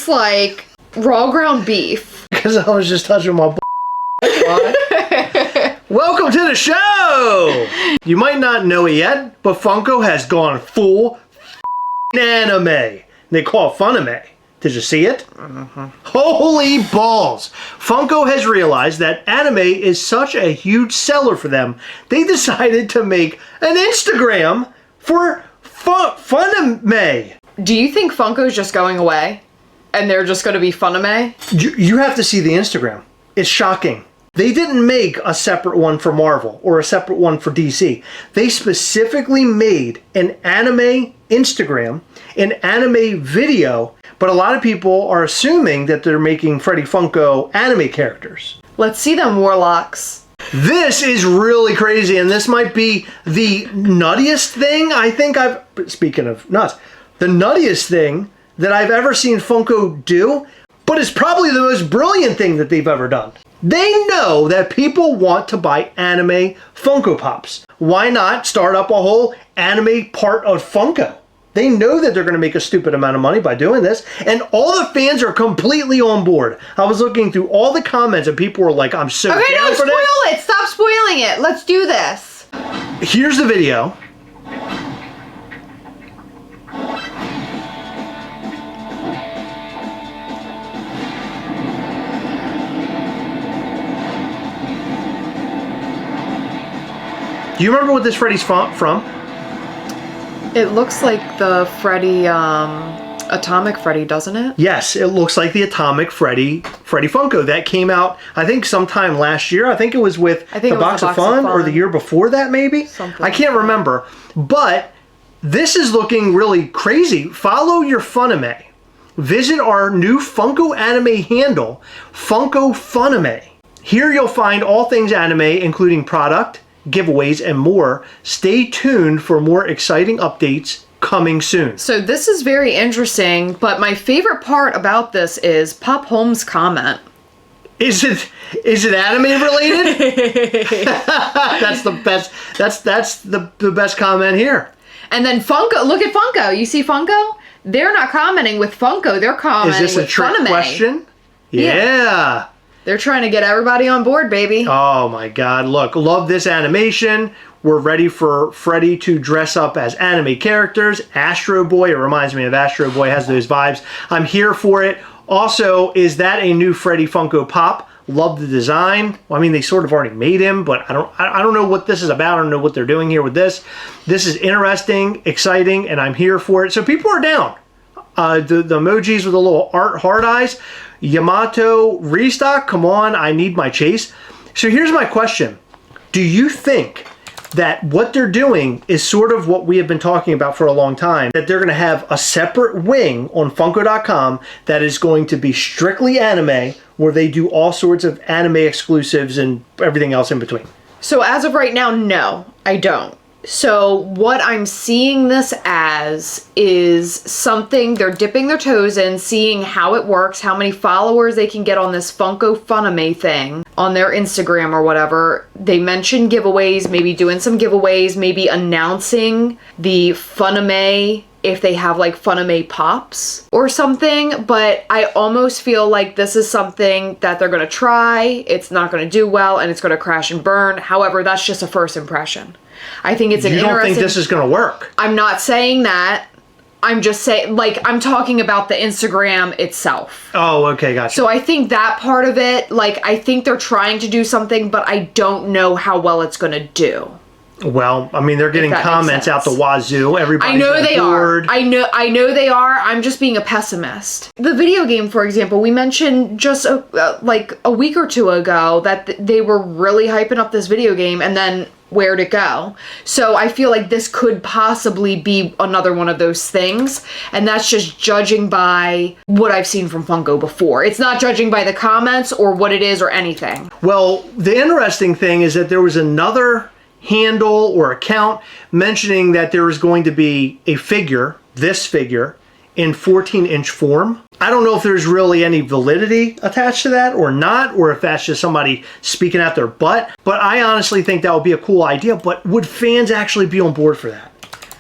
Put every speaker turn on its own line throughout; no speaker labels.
like raw ground beef.
Because I was just touching my Welcome to the show! You might not know it yet, but Funko has gone full anime. They call it Funime. Did you see it? Holy balls! Funko has realized that anime is such a huge seller for them, they decided to make an Instagram for Funime.
Do you think Funko's just going away? And they're just going to be Funime?
You have to see the Instagram. It's shocking. They didn't make a separate one for Marvel or a separate one for DC. They specifically made an anime Instagram, an anime video, but a lot of people are assuming that they're making Freddy Funko anime characters.
Let's see them, Warlocks.
This is really crazy, and this might be the nuttiest thing speaking of nuts, the nuttiest thing that I've ever seen Funko do, but it's probably the most brilliant thing that they've ever done. They know that people want to buy anime Funko Pops. Why not start up a whole anime part of Funko? They know that they're going to make a stupid amount of money by doing this, and all the fans are completely on board. I was looking through all the comments, and people were like, I'm so down for this.
Okay, no, spoil it! Stop spoiling it! Let's do this!
Here's the video. Do you remember what this Freddy's from?
It looks like the Freddy, Atomic Freddy, doesn't it? Yes,
it looks like the Atomic Freddy Funko that came out, I think, sometime last year. I think it was with the Box of Fun, or the year before that, maybe?
Something
I can't remember. But this is looking really crazy. Follow your Funime. Visit our new Funko anime handle, Funko Funime. Here you'll find all things anime, including product, giveaways, and more. Stay tuned for more exciting updates coming soon.
So this is very interesting, but my favorite part about this is Pop Holmes' comment.
Is it anime related? That's the best. That's the best comment here.
And then Funko, look at Funko. You see Funko? They're not commenting with Funko. They're commenting with Funime. Is this a trick question?
Yeah.
They're trying to get everybody on board, baby.
Oh my God, look, love this animation. We're ready for Freddy to dress up as anime characters. Astro Boy, it reminds me of Astro Boy, has those vibes. I'm here for it. Also, is that a new Freddy Funko Pop? Love the design. Well, I mean, they sort of already made him, but I don't know what this is about. I don't know what they're doing here with this. This is interesting, exciting, and I'm here for it. So people are down. The emojis with the little heart eyes. Yamato restock, come on, I need my chase. So here's my question. Do you think that what they're doing is sort of what we have been talking about for a long time, that they're going to have a separate wing on Funko.com that is going to be strictly anime, where they do all sorts of anime exclusives and everything else in between?
So as of right now, no, I don't. So what I'm seeing this as is something they're dipping their toes in, seeing how it works, how many followers they can get on this Funko Funime thing on their Instagram or whatever. They mentioned giveaways, maybe doing some giveaways, maybe announcing the Funime if they have like Funime Pops or something, but I almost feel like this is something that they're going to try. It's not going to do well and it's going to crash and burn. However, that's just a first impression. I think it's an interesting...
You don't think this is going to work?
I'm not saying that. I'm just saying, like, I'm talking about the Instagram itself.
Oh, okay, gotcha.
So I think that part of it, like, I think they're trying to do something, but I don't know how well it's going to do.
Well, I mean, they're getting comments out the wazoo. Everybody's
I know they
bored.
are. I know they are. I'm just being a pessimist. The video game, for example, we mentioned just like a week or two ago that they were really hyping up this video game, and then where'd it go? So I feel like this could possibly be another one of those things, and that's just judging by what I've seen from Funko before. It's not judging by the comments or what it is or anything.
Well, the interesting thing is that there was another handle or account mentioning that there is going to be a figure, this figure, in 14-inch form. I don't know if there's really any validity attached to that or not, or if that's just somebody speaking out their butt, but I honestly think that would be a cool idea. But would fans actually be on board for that?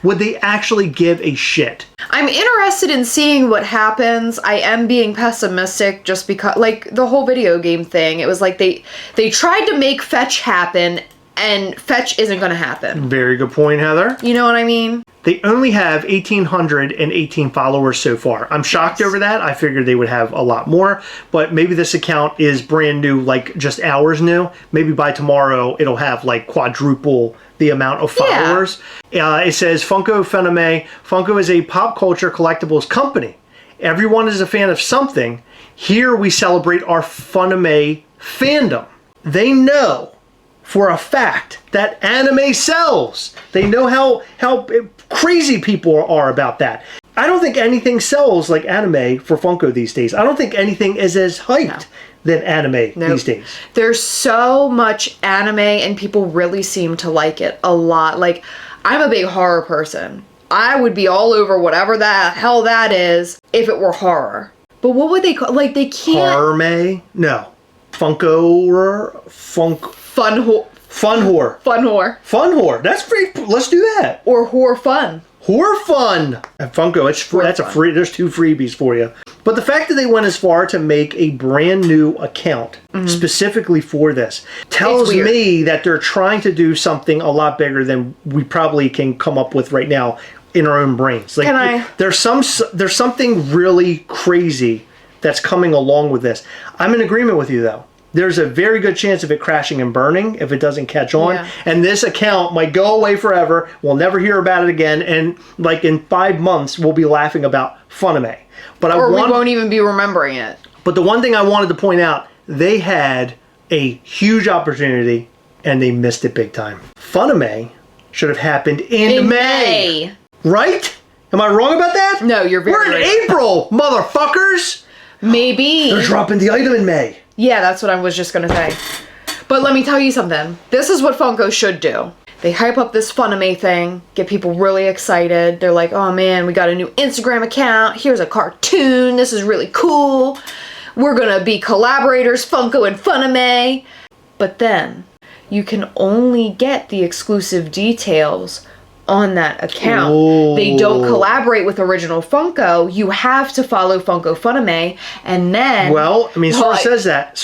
Would they actually give a shit?
I'm interested in seeing what happens. I am being pessimistic just because, like, the whole video game thing, it was like they tried to make fetch happen, and fetch isn't going to happen.
Very good point, Heather.
You know what I mean?
They only have 1,818 followers so far. I'm shocked over that. I figured they would have a lot more, but maybe this account is brand new, like just hours new. Maybe by tomorrow it'll have like quadruple the amount of followers. Yeah. It says Funko Funime. Funko is a pop culture collectibles company. Everyone is a fan of something. Here we celebrate our Funime fandom. They know for a fact that anime sells. They know how crazy people are about that. I don't think anything sells like anime for Funko these days. I don't think anything is as hyped than anime these days.
There's so much anime and people really seem to like it a lot. Like, I'm a big horror person. I would be all over whatever the hell that is if it were horror. But what would they call, like, they can't...
Horror-may? No. Funko...
Fun whore.
Fun whore.
Fun whore.
Fun whore. That's free. Let's do that.
Or whore fun.
Whore fun. At Funko, it's free. That's a free. There's 2 freebies for you. But the fact that they went as far to make a brand new account specifically for this tells me that they're trying to do something a lot bigger than we probably can come up with right now in our own brains. Like, there's something really crazy that's coming along with this. I'm in agreement with you though. There's a very good chance of it crashing and burning if it doesn't catch on. Yeah. And this account might go away forever. We'll never hear about it again. And like in 5 months, we'll be laughing about Funime. But
we won't even be remembering it.
But the one thing I wanted to point out, they had a huge opportunity and they missed it big time. Funime should have happened in May. Right? Am I wrong about that?
No, you're very right.
We're in April, motherfuckers.
Maybe.
They're dropping the item in May.
Yeah, that's what I was just going to say. But let me tell you something. This is what Funko should do. They hype up this Funime thing, get people really excited. They're like, oh man, we got a new Instagram account. Here's a cartoon. This is really cool. We're going to be collaborators, Funko and Funime. But then you can only get the exclusive details on that account. Ooh. They don't collaborate with original Funko. You have to follow Funko Funime, and then...
Well, I mean, sort of says that,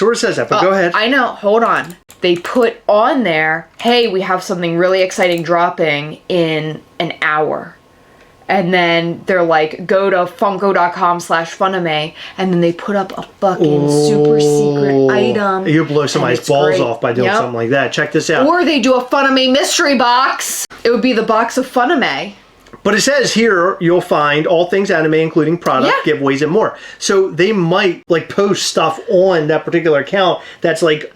but go ahead.
I know, hold on. They put on there, hey, we have something really exciting dropping in an hour. And then they're like, go to funko.com/Funime, and then they put up a fucking super secret item.
You blow somebody's balls off by doing something like that. Check this out.
Or they do a Funime mystery box. It would be the box of Funime.
But it says here you'll find all things anime, including product, giveaways, and more. So they might like post stuff on that particular account that's like,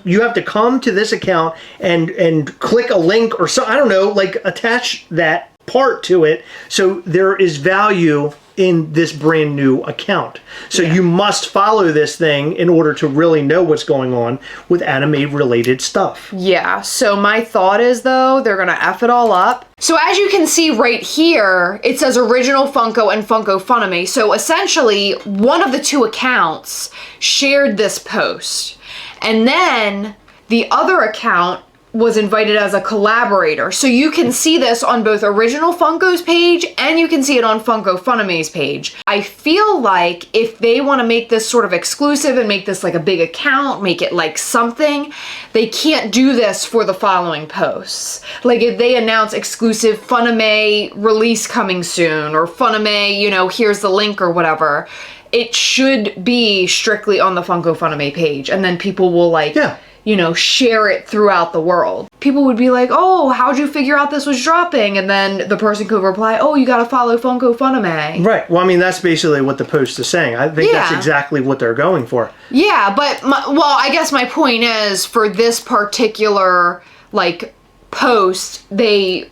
you have to come to this account and click a link or so, I don't know, like attach that part to it, so there is value in this brand new account. So you must follow this thing in order to really know what's going on with anime related stuff.
Yeah, so my thought is though, they're gonna F it all up. So as you can see right here, it says original Funko and Funko Funime. So essentially, one of the 2 accounts shared this post. And then the other account was invited as a collaborator. So you can see this on both original Funko's page and you can see it on Funko Funime's page. I feel like if they want to make this sort of exclusive and make this like a big account, make it like something, they can't do this for the following posts. Like if they announce exclusive Funime release coming soon, or Funime, you know, here's the link or whatever, it should be strictly on the Funko Funime page, and then people will like, you know, share it throughout the world. People would be like, oh, how'd you figure out this was dropping? And then the person could reply, oh, you gotta follow Funko Funime.
Right. Well, I mean, that's basically what the post is saying. I think that's exactly what they're going for.
Yeah, but, I guess my point is, for this particular, like, post, they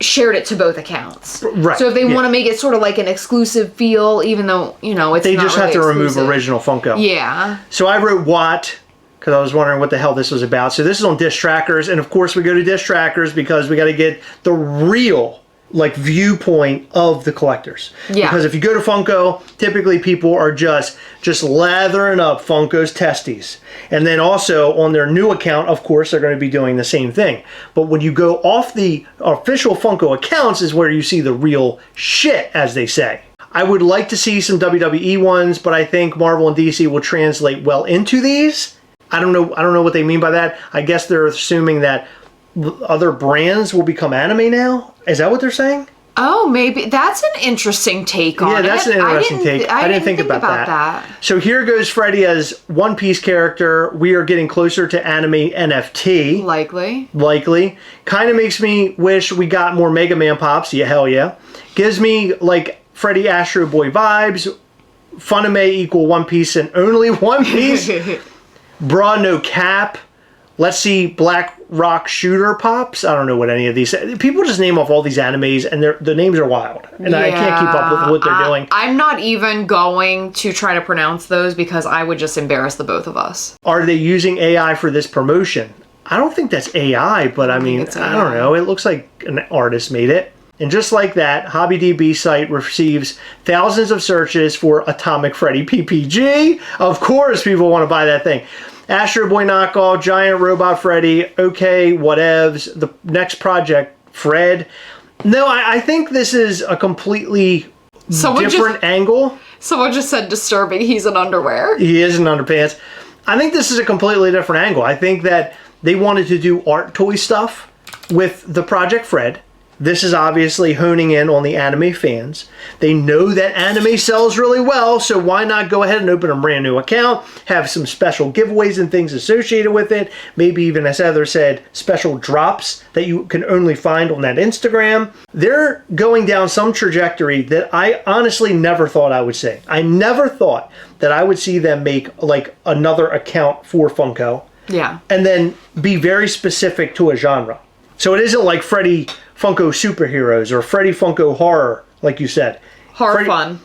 shared it to both accounts.
Right.
So if they want to make it sort of like an exclusive feel, even though, you know, it's not really exclusive.
They just have to remove original Funko.
Yeah.
So I wrote what, because I was wondering what the hell this was about. So this is on Diss Trackers, and of course we go to Diss Trackers because we got to get the real like viewpoint of the collectors.
Yeah.
Because if you go to Funko, typically people are just lathering up Funko's testes. And then also on their new account, of course, they're going to be doing the same thing. But when you go off the official Funko accounts is where you see the real shit, as they say. I would like to see some WWE ones, but I think Marvel and DC will translate well into these. I don't know what they mean by that. I guess they're assuming that other brands will become anime now. Is that what they're saying?
Oh, maybe. That's an interesting take on it.
Yeah, that's an interesting take. I didn't think about that. So here goes Freddy as One Piece character. We are getting closer to anime NFT. Likely. Kind of makes me wish we got more Mega Man pops. Yeah, hell yeah. Gives me like Freddy Astro Boy vibes. Funime equal One Piece and only One Piece. Bra no cap. Let's see Black Rock Shooter pops. I don't know what any of these... People just name off all these animes and the names are wild. And I can't keep up with what they're doing.
I'm not even going to try to pronounce those because I would just embarrass the both of us.
Are they using AI for this promotion? I don't think that's AI, but I mean, I don't know. It looks like an artist made it. And just like that, HobbyDB site receives thousands of searches for Atomic Freddy PPG. Of course people want to buy that thing. Astro Boy knockoff, Giant Robot Freddy, okay, whatevs. The next project, Fred. No, I think this is a completely different angle.
Someone just said disturbing, he's in underwear.
He is in underpants. I think this is a completely different angle. I think that they wanted to do art toy stuff with the Project Fred. This is obviously honing in on the anime fans. They know that anime sells really well, so why not go ahead and open a brand new account, have some special giveaways and things associated with it, maybe even, as Heather said, special drops that you can only find on that Instagram. They're going down some trajectory that I honestly never thought I would see. I never thought that I would see them make like another account for Funko.
Yeah.
And then be very specific to a genre. So it isn't like Freddy Funko Superheroes or Freddy Funko Horror, like you said.
Horror fun.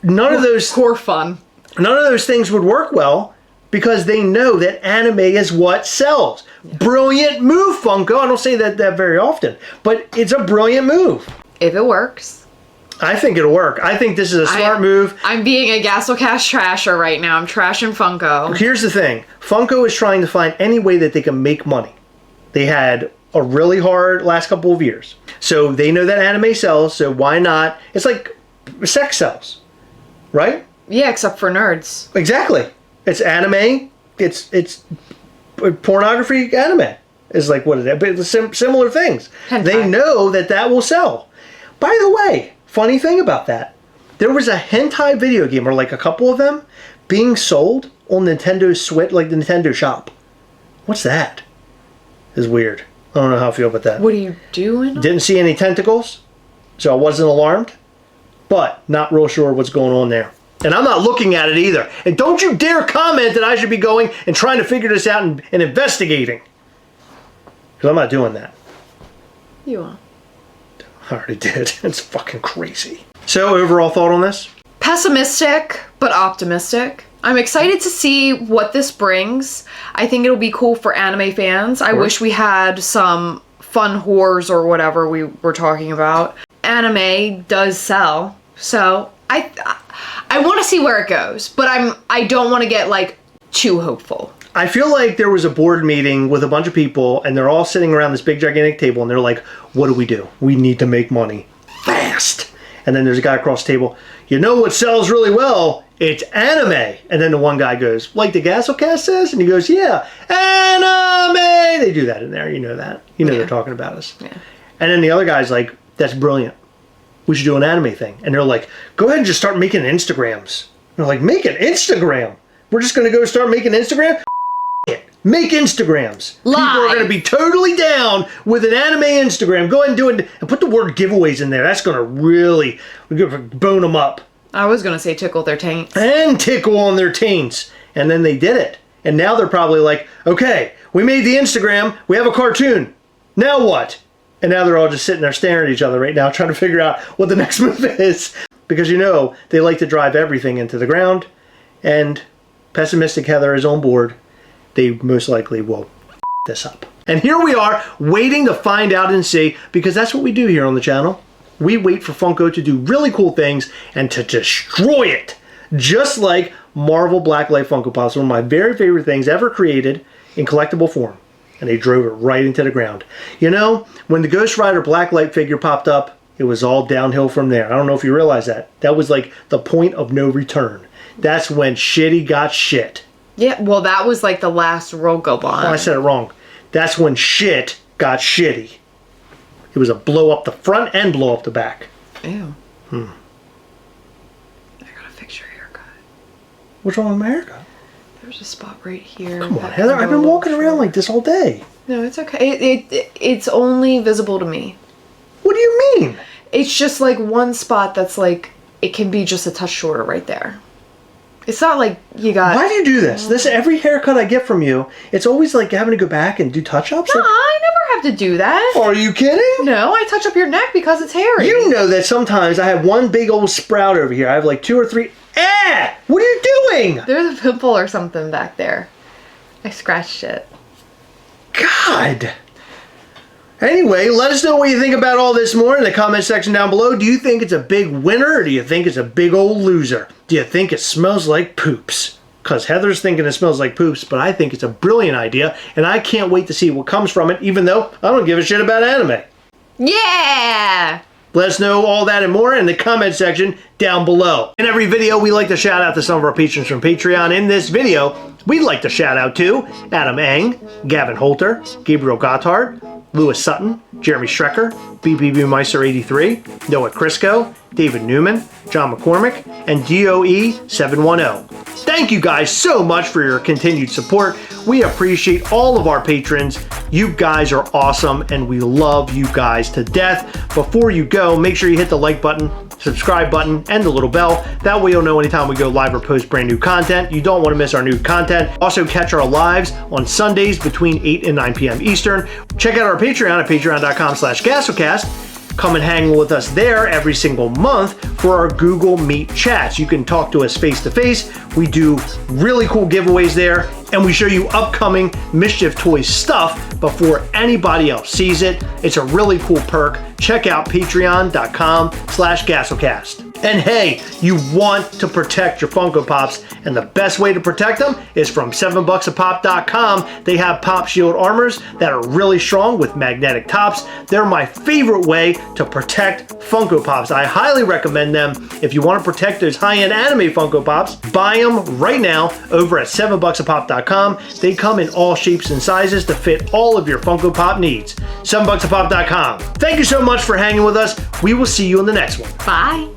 None of those...
Horror fun.
None of those things would work well because they know that anime is what sells. Yeah. Brilliant move, Funko. I don't say that very often, but it's a brilliant move.
If it works.
I think it'll work. I think this is a smart move.
I'm being a Gastlecast trasher right now. I'm trashing Funko.
Here's the thing. Funko is trying to find any way that they can make money. They had a really hard last couple of years. So they know that anime sells, so why not? It's like sex sells, right?
Yeah, except for nerds.
Exactly. It's anime. It's pornography anime. It's like, what is it? But similar things. Hentai. They know that will sell. By the way, funny thing about that, there was a hentai video game, or like a couple of them, being sold on Nintendo Switch, like the Nintendo shop. What's that? It's weird. I don't know how I feel about that.
What are you doing?
Didn't see any tentacles, so I wasn't alarmed, but not real sure what's going on there. And I'm not looking at it either. And don't you dare comment that I should be going and trying to figure this out and investigating. Because I'm not doing that.
You are.
I already did. It's fucking crazy. So, overall thought on this?
Pessimistic, but optimistic. I'm excited to see what this brings. I think it'll be cool for anime fans. I wish we had some fun whores or whatever we were talking about. Anime does sell, so I want to see where it goes, but I don't want to get like too hopeful.
I feel like there was a board meeting with a bunch of people and they're all sitting around this big gigantic table and they're like, what do? We need to make money fast. And then there's a guy across the table. You know what sells really well? It's anime. And then the one guy goes, like the Gastlecast says? And he goes, yeah, anime. They do that in there. You know that. You know they're talking about us. Yeah. And then the other guy's like, that's brilliant. We should do an anime thing. And they're like, go ahead and just start making Instagrams. And they're like, make an Instagram? We're just going to go start making Instagram? Make Instagrams.
Live.
People are going to be totally down with an anime Instagram. Go ahead and do it. And put the word giveaways in there. That's going to really bone them up.
I was going to say tickle their taints.
And tickle on their taints. And then they did it. And now they're probably like, okay, we made the Instagram. We have a cartoon. Now what? And now they're all just sitting there staring at each other right now, trying to figure out what the next move is. Because, you know, they like to drive everything into the ground. And pessimistic Heather is on board. They most likely will this up. And here we are, waiting to find out and see, because that's what we do here on the channel. we wait for Funko to do really cool things and to destroy it. Just like Marvel Blacklight Funko Pops, one of my very favorite things ever created in collectible form. And they drove it right into the ground. You know, when the Ghost Rider Blacklight figure popped up, it was all downhill from there. I don't know if you realize that. That was like the point of no return. That's when shitty got shit.
Yeah, well, that was like the last Rogo Bond.
Oh, I said it wrong. That's when shit got shitty. It was a blow up the front and blow up the back.
Ew. I gotta fix your haircut.
What's wrong with my haircut?
There's a spot right here.
Come on, Heather. I've been walking around like this all day.
No, it's okay. It's only visible to me.
What do you mean?
It's just like one spot that's like, it can be just a touch shorter right there. It's not like you got...
Why do you do this? Every haircut I get from you, it's always like having to go back and do touch-ups?
No, I never have to do that.
Are you kidding?
No, I touch up your neck because it's hairy.
You know that sometimes I have one big old sprout over here. I have like 2 or 3... What are you doing?
There's a pimple or something back there. I scratched it.
God. Anyway, let us know what you think about all this more in the comment section down below. Do you think it's a big winner or do you think it's a big old loser? Do you think it smells like poops? Because Heather's thinking it smells like poops, but I think it's a brilliant idea, and I can't wait to see what comes from it, even though I don't give a shit about anime.
Yeah!
Let us know all that and more in the comment section down below. In every video, we like to shout out to some of our patrons from Patreon. In this video, we'd like to shout out to Adam Eng, Gavin Holter, Gabriel Gotthard, Lewis Sutton, Jeremy Strecker, BBB Meister 83, Noah Crisco, David Newman, John McCormick, and DOE710. Thank you guys so much for your continued support. We appreciate all of our patrons. You guys are awesome and we love you guys to death. Before you go, make sure you hit the like button, subscribe button, and the little bell. That way you'll know anytime we go live or post brand new content. You don't want to miss our new content. Also catch our lives on Sundays between 8 and 9 p.m. Eastern. Check out our Patreon at patreon.com/Gastlecast. Come and hang with us there every single month for our Google Meet chats. You can talk to us face to face. We do really cool giveaways there, and we show you upcoming Mischief Toys stuff before anybody else sees it. It's a really cool perk. Check out patreon.com/Gastlecast. And hey, you want to protect your Funko Pops, and the best way to protect them is from $7bucksapop.com. They have Pop Shield armors that are really strong with magnetic tops. They're my favorite way to protect Funko Pops. I highly recommend them. If you want to protect those high-end anime Funko Pops, buy them right now over at $7bucksapop.com. They come in all shapes and sizes to fit all of your Funko Pop needs. $7bucksapop.com. Thank you so much for hanging with us. We will see you in the next one.
Bye.